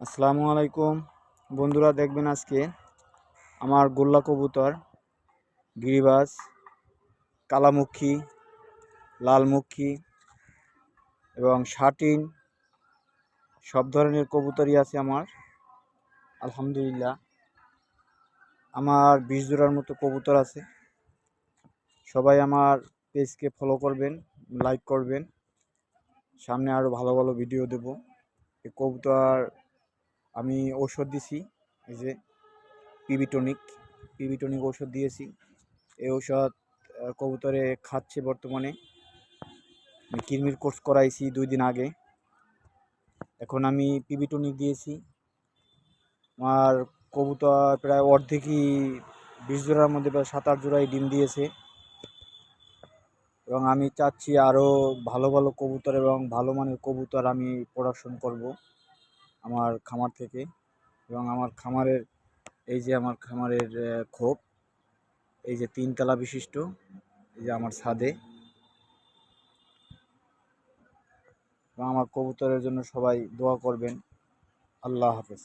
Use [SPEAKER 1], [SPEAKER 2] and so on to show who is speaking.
[SPEAKER 1] আসসালামু আলাইকুম বন্ধুরা, দেখবেন আজকে আমার গোল্লা কবুতর, গিরিবাজ, কালামুখী, লালমুখী এবং শাটিন সব ধরনের কবুতরই আছে আমার। আলহামদুলিল্লাহ, আমার 20 জোড়ার মতো কবুতর আছে। সবাই আমার পেজকে ফলো করবেন, লাইক করবেন। সামনে আরও ভালো ভালো ভিডিও দেব। এই কবুতর আমি ঔষধ দিছি, এই যে পিবি টনিক ঔষধ দিয়েছি। এই ঔষধ কবুতরে খাচ্ছে বর্তমানে। কৃমির কোর্স করাইছি 2 দিন আগে। এখন আমি পিবি টনিক দিয়েছি। আমার কবুতর প্রায় অর্ধেকই 20 জোড়ার মধ্যে প্রায় 7-8 জোড়াই ডিম দিয়েছে এবং আমি চাচ্ছি আরও ভালো ভালো কবুতর এবং ভালো মানের কবুতর আমি প্রোডাকশন করব আমার খামার থেকে। এবং আমার খামারের আমার খামারের খোপ, এই যে 3 তলা বিশিষ্ট, এই যে আমার ছাদে। এবং আমার কবুতরের জন্য সবাই দোয়া করবেন। আল্লাহ হাফেজ।